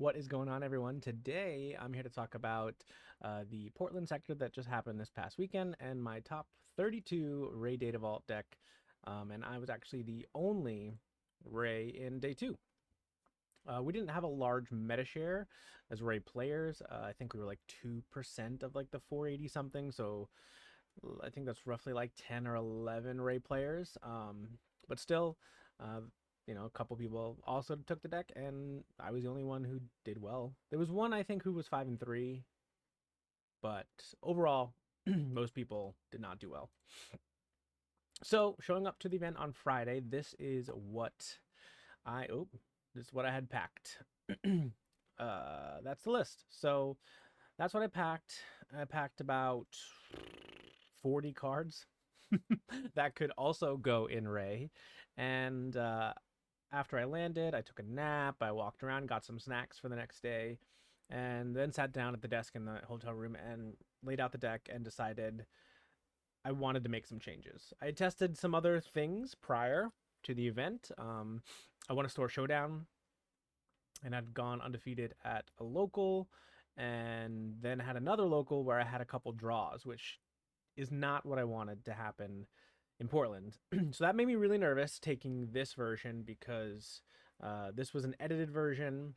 What is going on, everyone? Today, I'm here to talk about the Portland sector that just happened this past weekend and my top 32 Ray Data Vault deck. And I was actually the only Ray in day two. We didn't have a large meta share as Ray players. I think we were like 2% of like the 480 something. So I think that's roughly like 10 or 11 Ray players. But still, uh, a couple people also took the deck, and I was the only one who did well. There was one I think who was 5-3, but overall, most people did not do well. So showing up to the event on Friday, this is what I had packed. That's the list. So that's what I packed. I packed about 40 cards that could also go in Ray. And after I landed, I took a nap. I walked around, got some snacks for the next day, and then sat down at the desk in the hotel room and laid out the deck and decided I wanted to make some changes. I tested some other things prior to the event. I won a store showdown and had gone undefeated at a local, and then had another local where I had a couple draws, which is not what I wanted to happen in Portland. So that made me really nervous taking this version because this was an edited version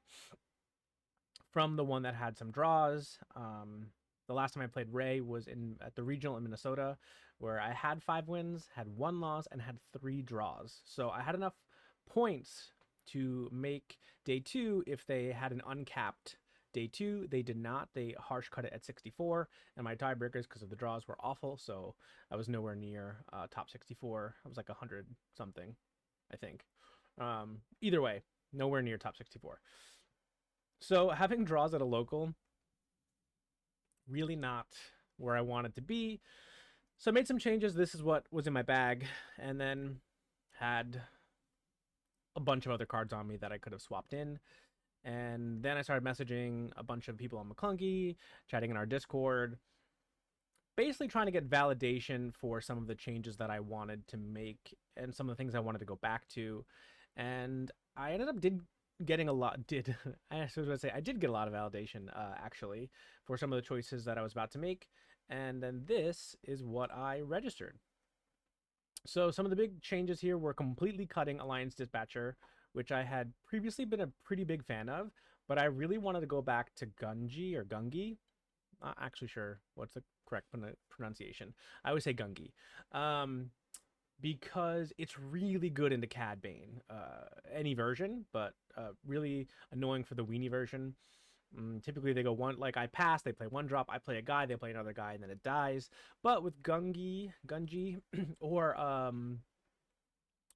from the one that had some draws. The last time I played Ray was at the regional in Minnesota, where I had 5 wins, had 1 loss, and had 3 draws. So I had enough points to make day 2 if they had an uncapped day 2. They did not. They harsh cut it at 64, and my tiebreakers because of the draws were awful. So I was nowhere near top 64. I was like 100 something, I think. Either way, nowhere near top 64. So having draws at a local, really not where I wanted to be. So I made some changes. This is what was in my bag, and then had a bunch of other cards on me that I could have swapped in. And then I started messaging a bunch of people on McClunky, chatting in our Discord, basically trying to get validation for some of the changes that I wanted to make and some of the things I wanted to go back to. And I ended up getting a lot did I was going to say I did get a lot of validation actually for some of the choices that I was about to make. And then this is what I registered. So some of the big changes here were completely cutting Alliance Dispatcher, which I had previously been a pretty big fan of, but I really wanted to go back to Gungi or Gungi. Not actually sure what's the correct pronunciation. I always say Gungi. Because it's really good into Cad Bane. Any version, but really annoying for the weenie version. Typically they go one, like I pass, they play one drop, I play a guy, they play another guy, and then it dies. But with Gungi, or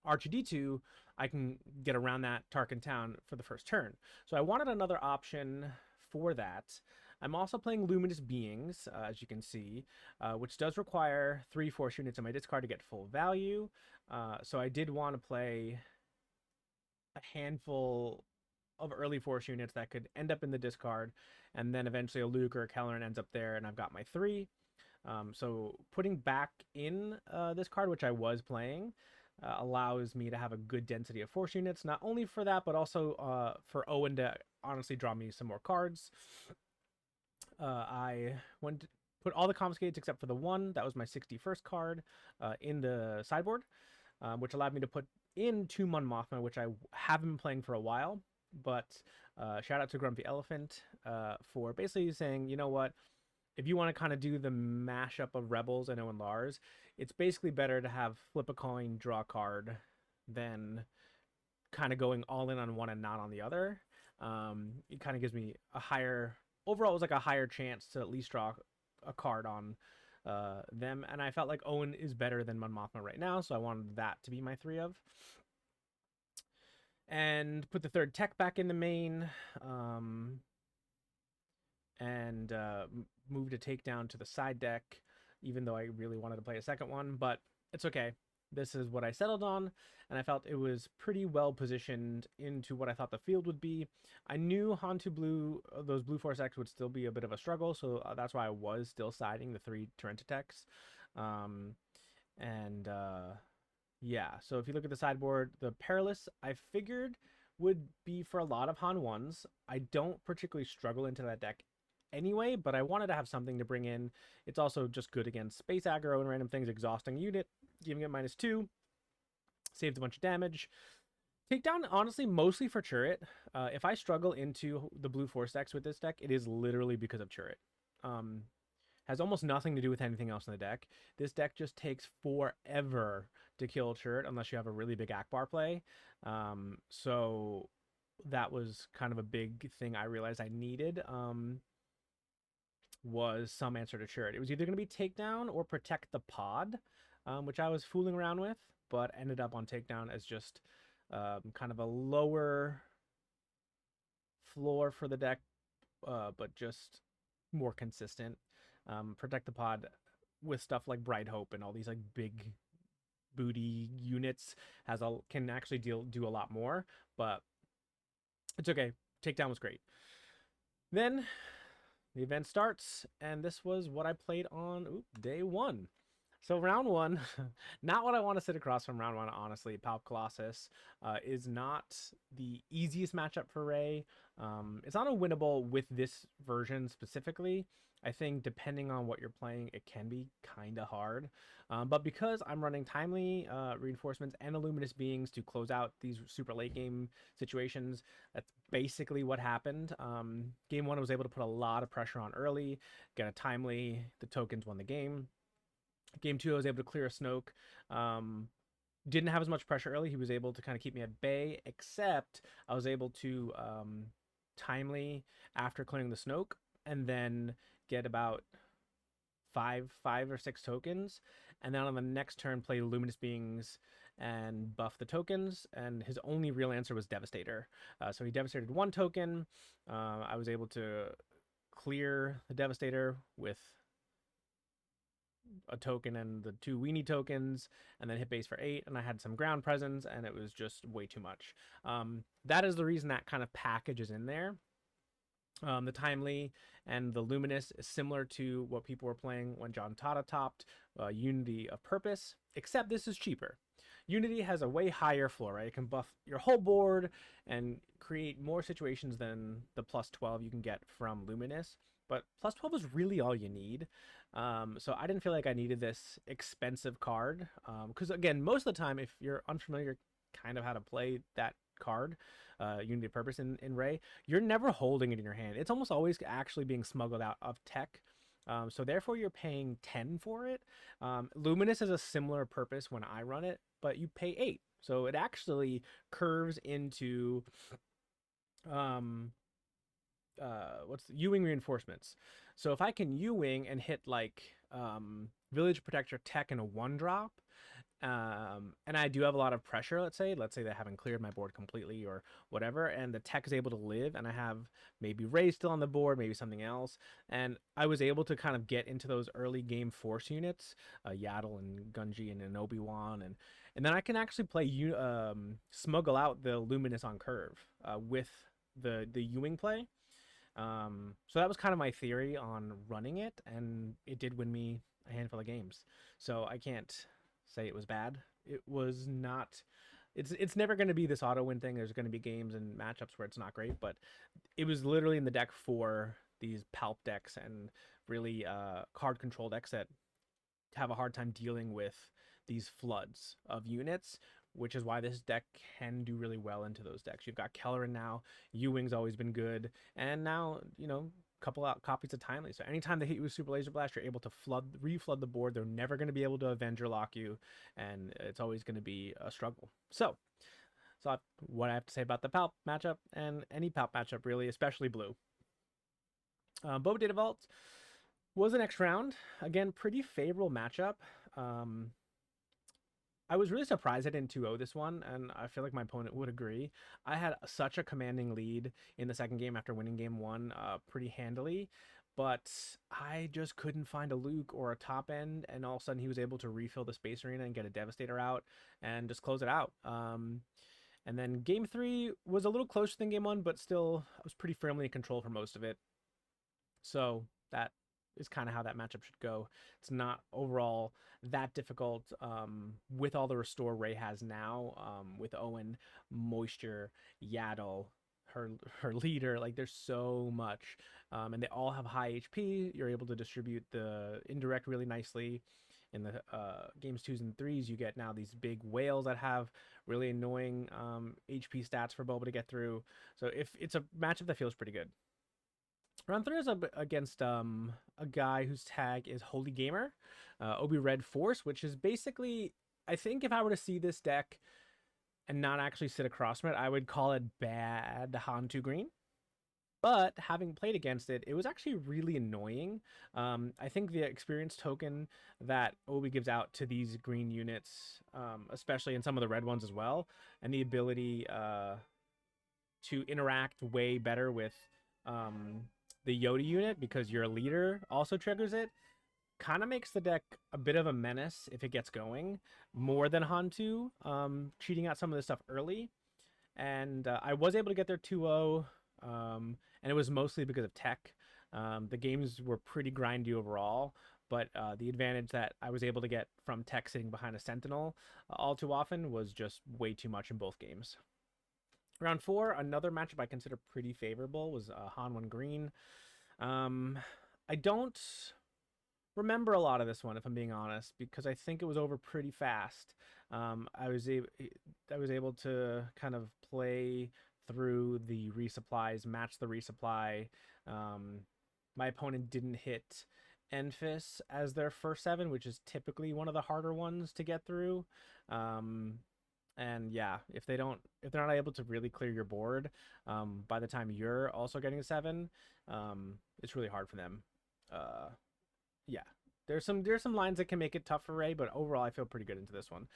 R2D2, I can get around that Tarkin Town for the first turn. So I wanted another option for that. I'm also playing Luminous Beings, as you can see, which does require 3 force units in my discard to get full value. So I did want to play a handful of early force units that could end up in the discard, and then eventually a Luke or a Kelleran ends up there, and I've got my 3. So putting back in this card, which I was playing, allows me to have a good density of force units, not only for that, but also for Owen to honestly draw me some more cards. I went to put all the confiscates except for the one that was my 61st card in the sideboard, which allowed me to put in 2 Mon Mothma, which I haven't been playing for a while. But shout out to Grumpy Elephant for basically saying, you know what, if you want to kind of do the mashup of Rebels and Owen Lars, it's basically better to have flip a coin, draw a card, than kind of going all in on one and not on the other. It kind of gives me a higher, overall, it was like a higher chance to at least draw a card on them. And I felt like Owen is better than Mon Mothma right now, so I wanted that to be my 3 of. And put the 3rd tech back in the main, and moved a takedown to the side deck, even though I really wanted to play a second one, but it's okay. This is what I settled on, and I felt it was pretty well positioned into what I thought the field would be. I knew Hantu Blue, those Blue Force X would still be a bit of a struggle, so that's why I was still siding the 3 Torrenta techs. Yeah, so if you look at the sideboard, the Perilous, I figured would be for a lot of Han 1s. I don't particularly struggle into that deck anyway, but I wanted to have something to bring in. It's also just good against space aggro and random things, exhausting unit, giving it -2, saves a bunch of damage. Takedown, honestly, mostly for Churret. If I struggle into the blue force decks with this deck, it is literally because of Churret. Has almost nothing to do with anything else in the deck. This deck just takes forever to kill Churret unless you have a really big Akbar play. So that was kind of a big thing I realized I needed. Was some answer to Churret. It was either going to be Takedown or Protect the Pod, which I was fooling around with, but ended up on Takedown as just kind of a lower floor for the deck, but just more consistent. Protect the Pod with stuff like Bright Hope and all these like big booty units can actually do a lot more, but it's okay. Takedown was great. Then the event starts, and this was what I played on day 1. So round 1, not what I want to sit across from round 1, honestly. Palp Colossus is not the easiest matchup for Ray. It's not a winnable with this version specifically. I think depending on what you're playing, it can be kind of hard. But because I'm running timely reinforcements and Illuminous Beings to close out these super late game situations, that's basically what happened. Game 1, I was able to put a lot of pressure on early, get a timely, the tokens won the game. Game 2, I was able to clear a Snoke. Didn't have as much pressure early. He was able to kind of keep me at bay, except I was able to timely after clearing the Snoke, and then get about five or six tokens, and then on the next turn play Luminous Beings and buff the tokens, and his only real answer was Devastator. So he devastated 1 token. I was able to clear the Devastator with a token and the 2 weenie tokens, and then hit base for 8, and I had some ground presence, and it was just way too much. That is the reason that kind of package is in there. The Timely and the Luminous is similar to what people were playing when John Tata topped Unity of Purpose, except this is cheaper. Unity has a way higher floor, right? It can buff your whole board and create more situations than the +12 you can get from Luminous, but +12 is really all you need. So I didn't feel like I needed this expensive card, because again, most of the time, if you're unfamiliar kind of how to play that card, Unity of Purpose in Ray, you're never holding it in your hand. It's almost always actually being smuggled out of tech. So therefore you're paying 10 for it. Luminous is a similar purpose when I run it, but you pay 8. So it actually curves into what's the Ewing reinforcements. So if I can Ewing and hit like Village Protector Tech in a 1-drop, and I do have a lot of pressure, let's say they haven't cleared my board completely or whatever, and the tech is able to live, and I have maybe Ray still on the board, maybe something else, and I was able to kind of get into those early game force units, Yaddle and Gunji and an Obi-Wan, and then I can actually play smuggle out the Luminous on curve with the Ewing play. So that was kind of my theory on running it, and it did win me a handful of games. So I can't say it was bad. It was not. It's never going to be this auto win thing. There's going to be games and matchups where it's not great, but it was literally in the deck for these Palp decks and really card control decks that have a hard time dealing with these floods of units, which is why this deck can do really well into those decks. You've got Kellerin now, Ewing's always been good, and now, couple out copies of Timely. So anytime they hit you with Super Laser Blast, you're able to reflood the board. They're never going to be able to Avenger lock you, and it's always going to be a struggle. So what I have to say about the Palp matchup, and any Palp matchup really, especially blue. Boba Data Vault was the next round. Again, pretty favorable matchup. I was really surprised I didn't 2-0 this one, and I feel like my opponent would agree. I had such a commanding lead in the second game after winning game 1 pretty handily, but I just couldn't find a Luke or a top end, and all of a sudden he was able to refill the Space Arena and get a Devastator out and just close it out. And then game 3 was a little closer than game 1, but still I was pretty firmly in control for most of it. So that is kind of how that matchup should go. It's not overall that difficult with all the restore Ray has now, with Owen, Moisture, Yaddle, her leader. Like there's so much, and they all have high HP. You're able to distribute the indirect really nicely. In the games 2s and 3s, you get now these big whales that have really annoying HP stats for Boba to get through. So if it's a matchup that feels pretty good. Round 3 is against a guy whose tag is Holy Gamer, Obi Red Force, which is basically, I think if I were to see this deck and not actually sit across from it, I would call it bad Hantu Green. But having played against it, it was actually really annoying. I think the experience token that Obi gives out to these green units, especially in some of the red ones as well, and the ability to interact way better with the Yoda unit because you're a leader also triggers it, kind of makes the deck a bit of a menace if it gets going, more than Hantu, cheating out some of this stuff early. And I was able to get there 2-0. And it was mostly because of tech. The games were pretty grindy overall, but the advantage that I was able to get from tech sitting behind a Sentinel all too often was just way too much in both games. Round 4, another matchup I consider pretty favorable was Han 1 Green. I don't remember a lot of this one, if I'm being honest, because I think it was over pretty fast. I was able to kind of play through the resupplies, match the resupply. My opponent didn't hit Enfys as their first 7, which is typically one of the harder ones to get through. And yeah, if they're not able to really clear your board, by the time you're also getting a 7, it's really hard for them. Yeah. There's some lines that can make it tough for Ray, but overall I feel pretty good into this one.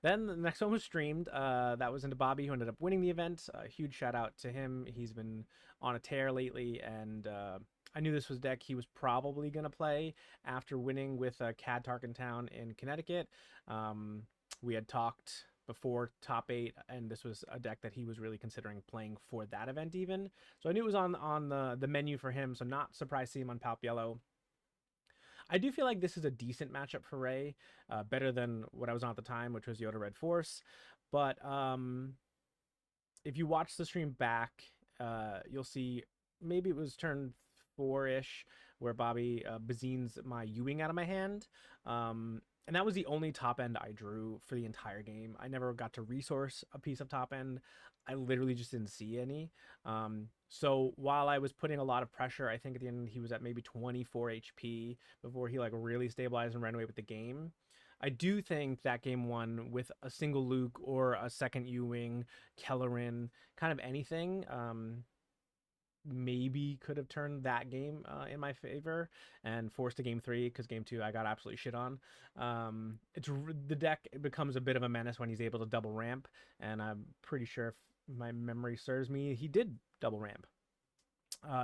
Then the next one was streamed. That was into Bobby, who ended up winning the event. A huge shout out to him. He's been on a tear lately, and I knew this was deck he was probably going to play after winning with Cad Tarkentown in Connecticut. We had talked before top 8, and this was a deck that he was really considering playing for that event even. So I knew it was on the menu for him, so not surprised to see him on Palp Yellow. I do feel like this is a decent matchup for Ray, better than what I was on at the time, which was Yoda Red Force. But if you watch the stream back, you'll see maybe it was turn 4-ish where Bobby bazines my Ewing out of my hand. And that was the only top end I drew for the entire game. I never got to resource a piece of top end. I literally just didn't see any. So while I was putting a lot of pressure, I think at the end he was at maybe 24 HP before he like really stabilized and ran away with the game. I do think that game 1 with a single Luke or a second Ewing, Kellerin, kind of anything, maybe could have turned that game in my favor and forced a game 3, because game 2 I got absolutely shit on. The deck becomes a bit of a menace when he's able to double ramp, and I'm pretty sure if my memory serves me, he did double ramp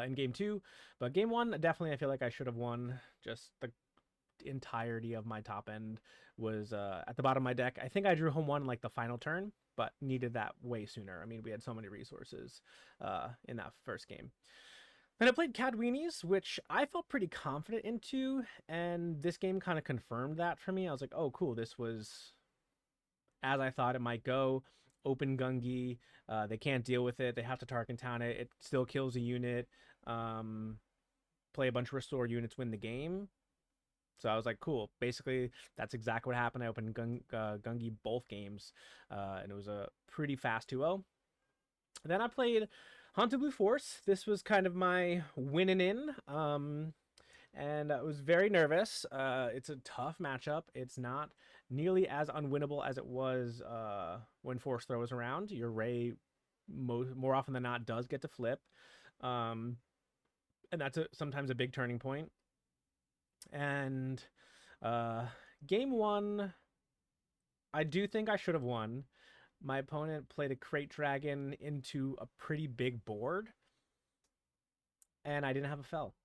in game 2. But game 1, definitely I feel like I should have won. Just the entirety of my top end was at the bottom of my deck. I think I drew home 1 like the final turn, but needed that way sooner. I mean, we had so many resources in that first game. Then I played Cadweenies, which I felt pretty confident into, and this game kind of confirmed that for me. I was like, oh, cool, this was as I thought it might go. Open Gungi, they can't deal with it. They have to Tarkentown it. It still kills a unit. Play a bunch of restore units, win the game. So I was like, cool. Basically, that's exactly what happened. I opened Gungi both games, and it was a pretty fast 2-0. Then I played Hantu Blue Force. This was kind of my winning in, and I was very nervous. It's a tough matchup. It's not nearly as unwinnable as it was when Force Throw was around. Your Ray, more often than not, does get to flip, and that's sometimes a big turning point. And game 1, I do think I should have won. My opponent played a Crate Dragon into a pretty big board, and I didn't have a fell.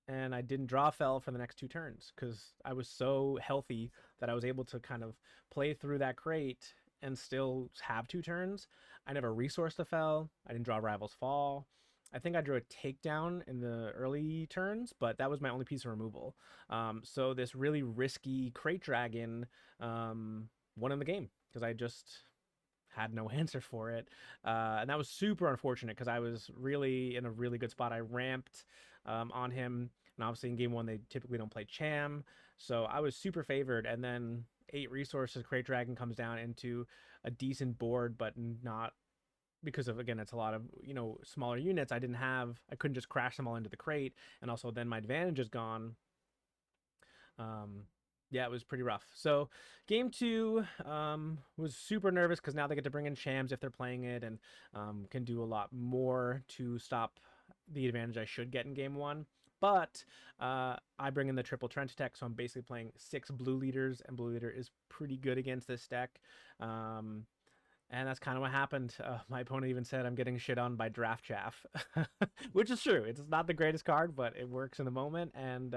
And I didn't draw a fell for the next 2 turns because I was so healthy that I was able to kind of play through that crate and still have 2 turns. I never resourced a fell. I didn't draw Rival's Fall. I think I drew a takedown in the early turns, but that was my only piece of removal. So this really risky Crate Dragon won in the game because I just had no answer for it. And that was super unfortunate because I was really in a really good spot. I ramped on him, and obviously in game one, they typically don't play Cham. So I was super favored. And then 8 resources, Crate Dragon comes down into a decent board, but not because of, again, it's a lot of, smaller units. I couldn't just crash them all into the crate. And also then my advantage is gone. Yeah, it was pretty rough. So game two was super nervous because now they get to bring in Chams if they're playing it, and can do a lot more to stop the advantage I should get in game one. But I bring in the triple trench tech, so I'm basically playing 6 blue leaders, and blue leader is pretty good against this deck. And that's kind of what happened. My opponent even said I'm getting shit on by Draft Chaff, which is true. It's not the greatest card, but it works in the moment, and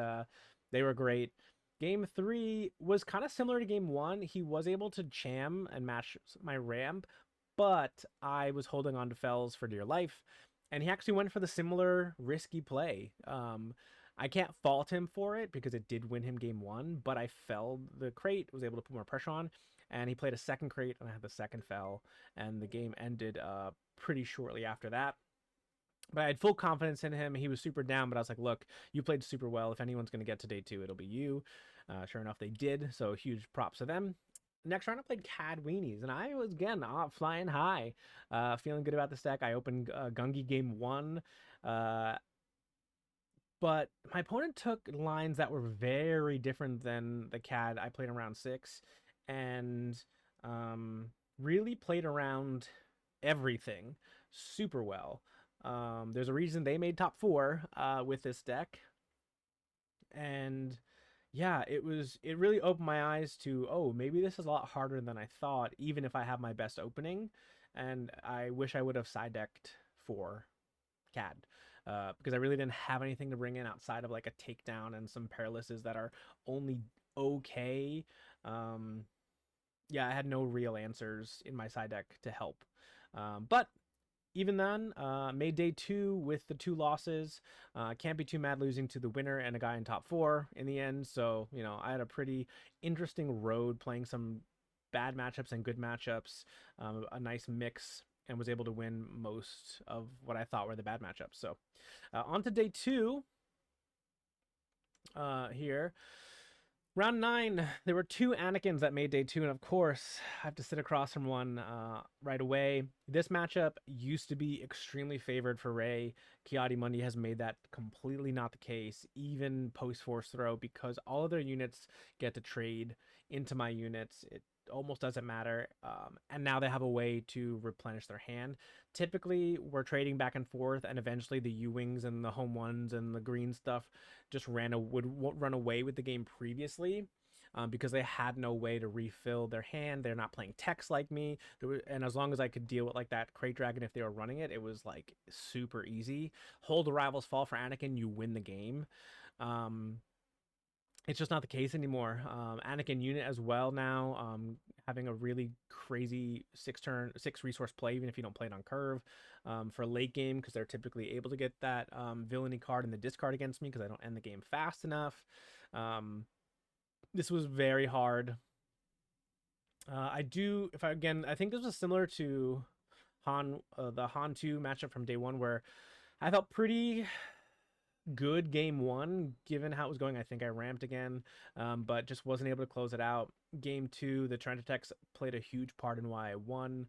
they were great. Game 3 was kind of similar to game 1. He was able to Cham and match my ramp, but I was holding on to Fells for dear life, and he actually went for the similar risky play. I can't fault him for it because it did win him game 1, but I felled the crate, was able to put more pressure on, and he played a second crate, and I had the second fell, and the game ended pretty shortly after that. But I had full confidence in him. He was super down, but I was like, look, you played super well. If anyone's going to get to day 2, it'll be you. Sure enough, they did, so huge props to them. Next round, I played Cad Weenies, and I was, again, flying high, feeling good about this deck. I opened Gungi game 1, but my opponent took lines that were very different than the Cad I played in round 6, and really played around everything super well. There's a reason they made top 4 with this deck, and yeah, it really opened my eyes to, oh, maybe this is a lot harder than I thought, even if I have my best opening. And I wish I would have side decked for Cad. Because I really didn't have anything to bring in outside of like a takedown and some Periluses that are only okay. Yeah, I had no real answers in my side deck to help. But even then, made day 2 with the 2 losses. Can't be too mad losing to the winner and a guy in top 4 in the end. So, I had a pretty interesting road playing some bad matchups and good matchups, a nice mix, and was able to win most of what I thought were the bad matchups. So, on to day 2 here. Round 9, there were 2 Anakins that made day 2, and of course, I have to sit across from one right away. This matchup used to be extremely favored for Ray. Ki-Adi-Mundi has made that completely not the case, even post-Force Throw, because all of their units get to trade into my units. It almost doesn't matter, and now they have a way to replenish their hand. Typically, we're trading back and forth, and eventually the U-Wings and the home ones and the green stuff just would run away with the game previously, because they had no way to refill their hand. They're not playing text like me. And as long as I could deal with like that Crate Dragon if they were running it, it was like super easy. Hold the Rival's Fall for Anakin, you win the game. It's just not the case anymore. Anakin unit as well now, having a really crazy 6 resource play, even if you don't play it on curve, for late game, because they're typically able to get that villainy card in the discard against me because I don't end the game fast enough. This was very hard. I think this was similar to the Han 2 matchup from day 1, where I felt pretty good game 1 given how it was going. I think I ramped again, but just wasn't able to close it out. Game 2, the Trent attacks played a huge part in why I won.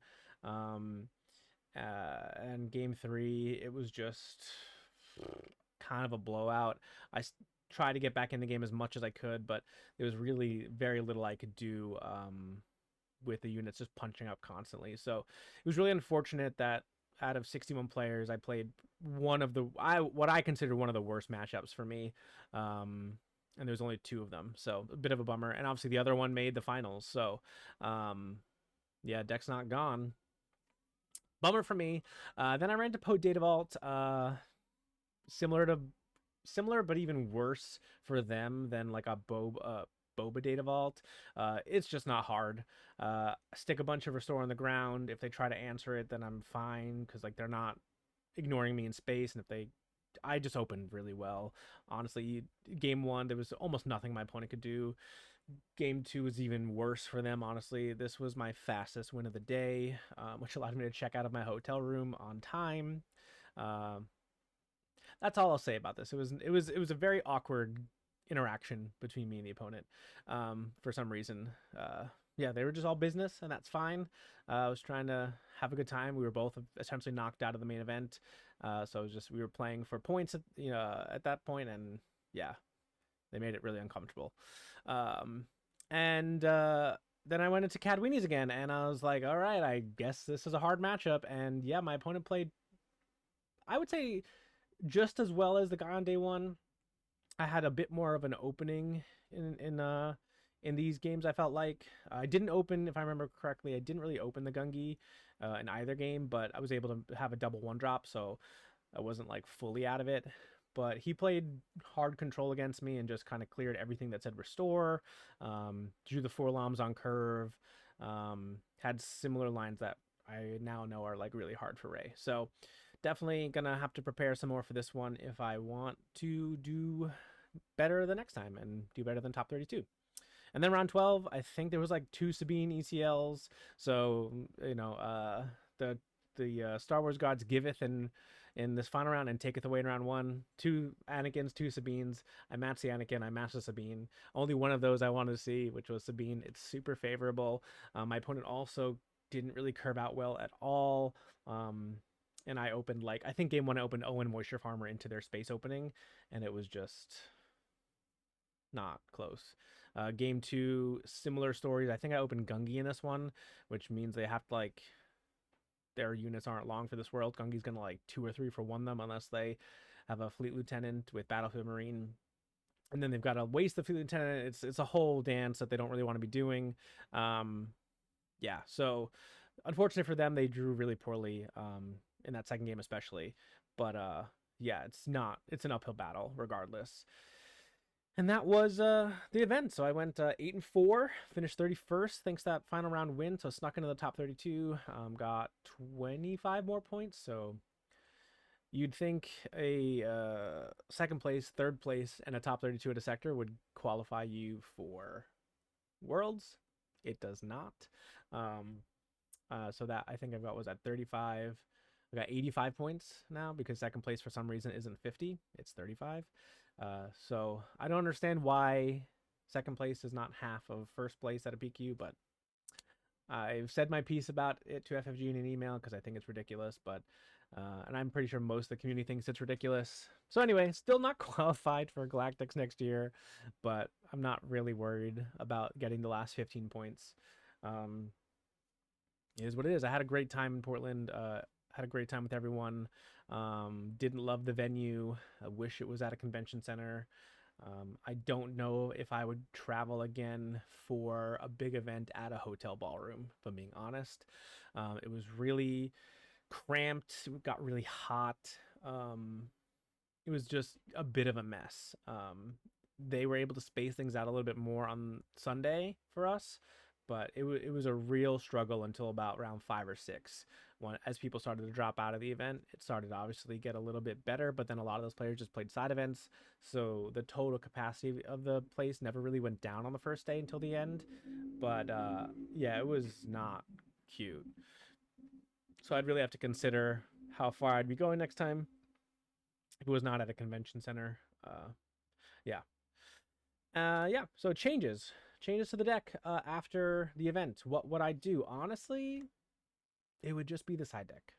And game 3, it was just kind of a blowout. I tried to get back in the game as much as I could, but there was really very little I could do with the units just punching up constantly. So it was really unfortunate that out of 61 players, I played what I consider one of the worst matchups for me. And there's only 2 of them, so a bit of a bummer. And obviously the other one made the finals, so yeah, deck's not gone. Bummer for me. Then I ran to Poe Data Vault, similar but even worse for them than like a Boba Data Vault. It's just not hard. Stick a bunch of Restore on the ground. If they try to answer it, then I'm fine, because like they're not ignoring me in space, and if they, I just opened really well. Honestly, game one there was almost nothing my opponent could do. Game two was even worse for them. Honestly, this was my fastest win of the day, which allowed me to check out of my hotel room on time. Um, that's all I'll say about this. It was a very awkward interaction between me and the opponent. For some reason, yeah, they were just all business, and that's fine. I was trying to have a good time. We were both essentially knocked out of the main event, so it was just we were playing for points at that point, and yeah, they made it really uncomfortable. Um, and then I went into Cadwini's again, and I was like, all right, I guess this is a hard matchup. And yeah, my opponent played, I would say, just as well as the guy on day one. I had a bit more of an opening in these games. I felt like I didn't open, if I remember correctly, I didn't really open the Gungi in either game, but I was able to have a double one drop, so I wasn't like fully out of it. But he played hard control against me and just kind of cleared everything that said restore. Drew the four llams on curve. Had similar lines that I now know are like really hard for Ray. So definitely gonna have to prepare some more for this one if I want to do better the next time and do better than top 32. And then round 12, I think there was like 2 Sabine ECLs. So, the Star Wars gods giveth in this final round and taketh away in round 1. 2 Anakins, 2 Sabines. I matched the Anakin, I matched the Sabine. Only one of those I wanted to see, which was Sabine. It's super favorable. My opponent also didn't really curve out well at all. And I opened I think game 1 I opened Owen Moisture Farmer into their space opening, and it was just not close. Game 2, similar stories. I think I opened Gungi in this one, which means they have to their units aren't long for this world. Gungi's gonna 2 or 3 for 1 them unless they have a fleet lieutenant with Battlefield Marine, and then they've got to waste the fleet lieutenant. It's a whole dance that they don't really want to be doing. Yeah, so unfortunate for them, they drew really poorly in that second game especially. But yeah, it's an uphill battle regardless. And that was the event. So I went 8-4, finished 31st thanks to that final round win. So snuck into the top 32, got 25 more points. So you'd think a second place, third place, and a top 32 at a sector would qualify you for Worlds. It does not. So that I think I've got was at 35. I got 85 points now because second place for some reason isn't 50. It's 35. So I don't understand why second place is not half of first place at a PQ, but I've said my piece about it to FFG in an email because I think it's ridiculous, but and I'm pretty sure most of the community thinks it's ridiculous. So anyway, still not qualified for Galactics next year, but I'm not really worried about getting the last 15 points. It is what it is. I had a great time in Portland. Had a great time with everyone. Didn't love the venue. I wish it was at a convention center. I don't know if I would travel again for a big event at a hotel ballroom, if I'm being honest. It was really cramped. It got really hot. It was just a bit of a mess. They were able to space things out a little bit more on Sunday for us, but it was a real struggle until about round 5 or 6. As people started to drop out of the event, it started to obviously get a little bit better, but then a lot of those players just played side events, so the total capacity of the place never really went down on the first day until the end. But yeah, it was not cute. So I'd really have to consider how far I'd be going next time if it was not at a convention center. Yeah. Yeah, so changes to the deck after the event. What would I do? Honestly, it would just be the side deck.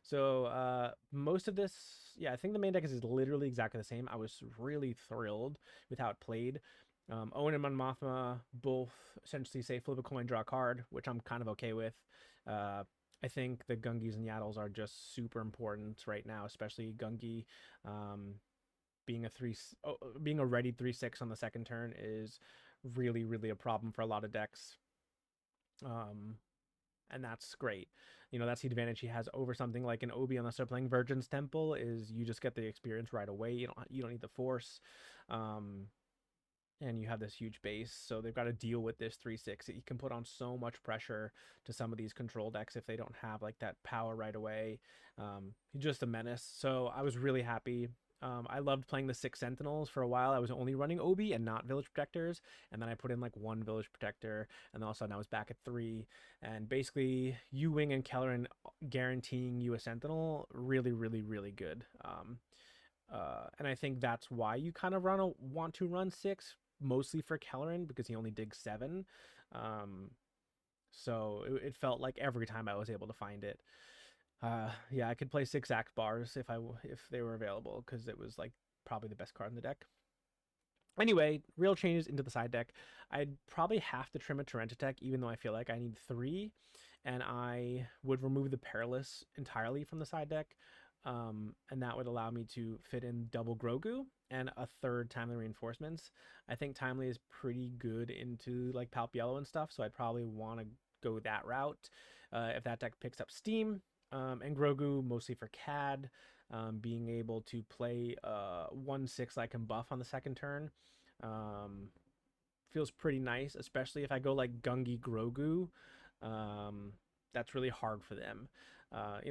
So most of this, yeah, I think the main deck is literally exactly the same. I was really thrilled with how it played. Owen and Mon Mothma both essentially say flip a coin, draw a card, which I'm kind of okay with. I think the Gungis and Yaddles are just super important right now, especially Gungi. Being a ready 3/6 on the second turn is really, really a problem for a lot of decks. And that's great. That's the advantage he has over something like an Obi unless they're playing Virgin's Temple, is you just get the experience right away. You don't need the force. and you have this huge base, so they've got to deal with this 3/6. It can put on so much pressure to some of these control decks if they don't have like that power right away. Just a menace. So I was really happy. I loved playing the 6 Sentinels for a while. I was only running Obi and not Village Protectors, and then I put in like one Village Protector, and all of a sudden I was back at 3. And basically, Yu-Wing and Kellerin guaranteeing you a Sentinel, really, really, really good. And I think that's why you kind of want to run 6, mostly for Kellerin, because he only digs 7. Um, so it felt like every time I was able to find it. Yeah, I could play 6 Axe Bars if they were available, because it was like probably the best card in the deck. Anyway, real changes into the side deck. I'd probably have to trim a Torrentiac, even though I feel like I need 3, and I would remove the Perilous entirely from the side deck. And that would allow me to fit in double Grogu and a third Timely Reinforcements. I think Timely is pretty good into like Palp Yellow and stuff, so I'd probably want to go that route if that deck picks up steam. And Grogu mostly for CAD, being able to play 1/6 I can buff on the second turn. Um, Feels pretty nice, especially if I go like Gungi Grogu. That's really hard for them.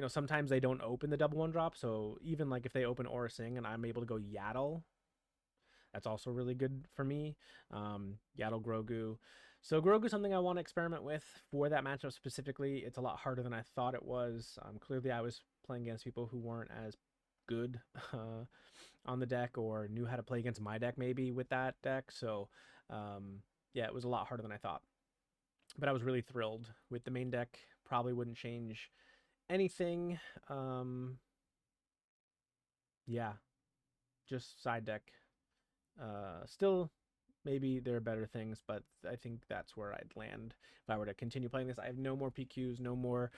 Sometimes they don't open the double 1-drop, so even like if they open Aura Sing and I'm able to go Yaddle, that's also really good for me. Yaddle Grogu. So Grogu is something I want to experiment with for that matchup specifically. It's a lot harder than I thought it was. Clearly, I was playing against people who weren't as good on the deck or knew how to play against my deck maybe with that deck. So yeah, it was a lot harder than I thought. But I was really thrilled with the main deck. Probably wouldn't change anything. Yeah, just side deck. Still, maybe there are better things, but I think that's where I'd land if I were to continue playing this. I have no more PQs, no more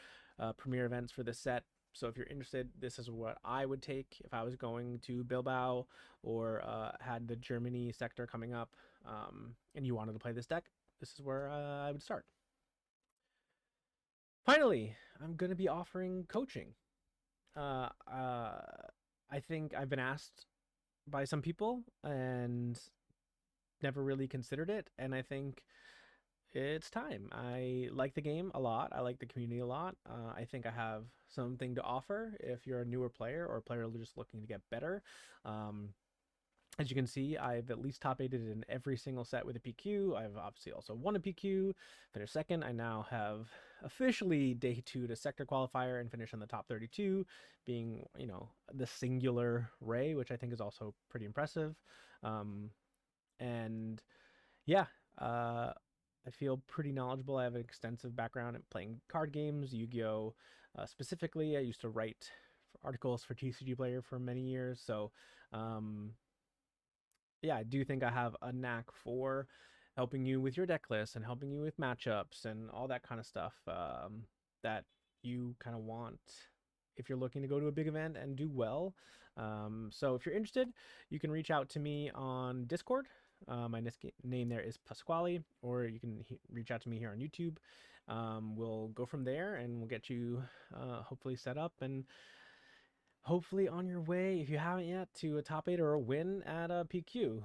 premiere events for this set. So if you're interested, this is what I would take if I was going to Bilbao or had the Germany sector coming up, and you wanted to play this deck. This is where I would start. Finally, I'm going to be offering coaching. I think I've been asked by some people and never really considered it. And I think it's time. I like the game a lot. I like the community a lot. I think I have something to offer if you're a newer player or a player just looking to get better. As you can see, I've at least top 8'd in every single set with a PQ. I've obviously also won a PQ, finished second. I now have officially day 2 to sector qualifier and finish in the top 32, being, the singular Ray, which I think is also pretty impressive. And yeah, I feel pretty knowledgeable. I have an extensive background in playing card games, Yu-Gi-Oh! Specifically. I used to write articles for TCG Player for many years, so yeah, I do think I have a knack for helping you with your deck list and helping you with matchups and all that kind of stuff that you kind of want if you're looking to go to a big event and do well. So if you're interested, you can reach out to me on Discord. My name there is Pasquale, or you can reach out to me here on YouTube. We'll go from there and we'll get you hopefully set up and hopefully on your way, if you haven't yet, to a top 8 or a win at a PQ.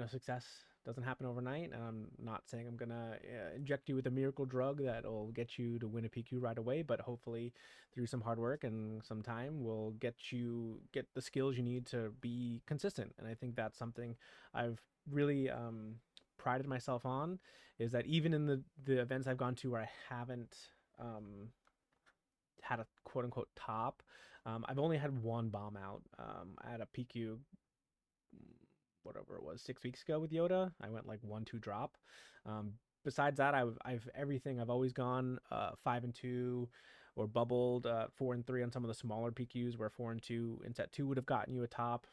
Success doesn't happen overnight, and I'm not saying I'm gonna inject you with a miracle drug that'll get you to win a PQ right away, but hopefully through some hard work and some time will get the skills you need to be consistent. And I think that's something I've really prided myself on, is that even in the events I've gone to where I haven't had a quote unquote top, I've only had one bomb out. At a PQ, whatever it was, 6 weeks ago with Yoda. I went like 1-2 drop. Besides that, I've everything. I've always gone 5-2 or bubbled 4-3 on some of the smaller PQs where 4-2 in set 2 would have gotten you a top.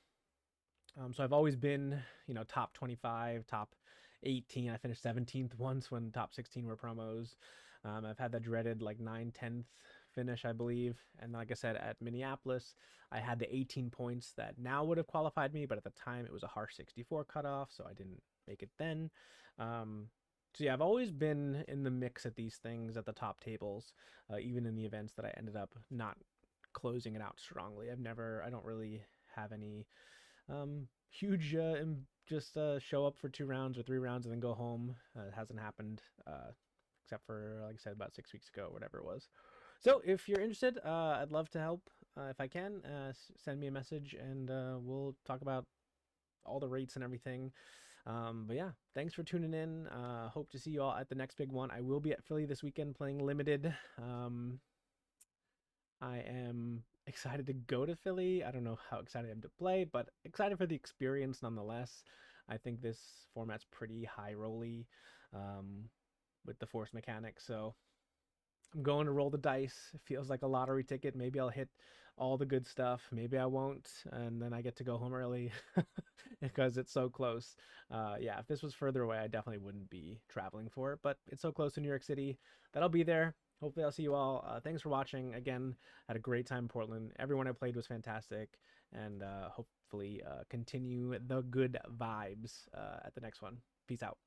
So I've always been, top 25, top 18. I finished 17th once when top 16 were promos. I've had that dreaded like 9-10th finish, I believe. And like I said, at Minneapolis, I had the 18 points that now would have qualified me, but at the time it was a harsh 64 cutoff, so I didn't make it then. So yeah, I've always been in the mix at these things at the top tables, even in the events that I ended up not closing it out strongly. I don't really have any huge just show up for 2 rounds or 3 rounds and then go home. It hasn't happened except for, like I said, about 6 weeks ago, or whatever it was. So if you're interested, I'd love to help if I can. Send me a message and we'll talk about all the rates and everything. But yeah, thanks for tuning in. Hope to see you all at the next big one. I will be at Philly this weekend playing limited. I am excited to go to Philly. I don't know how excited I am to play, but excited for the experience nonetheless. I think this format's pretty high rolly with the force mechanics, so I'm going to roll the dice. It feels like a lottery ticket. Maybe I'll hit all the good stuff. Maybe I won't, and then I get to go home early because it's so close. Yeah, if this was further away, I definitely wouldn't be traveling for it, but it's so close to New York City that I'll be there. Hopefully, I'll see you all. Thanks for watching. Again, had a great time in Portland. Everyone I played was fantastic, and hopefully continue the good vibes at the next one. Peace out.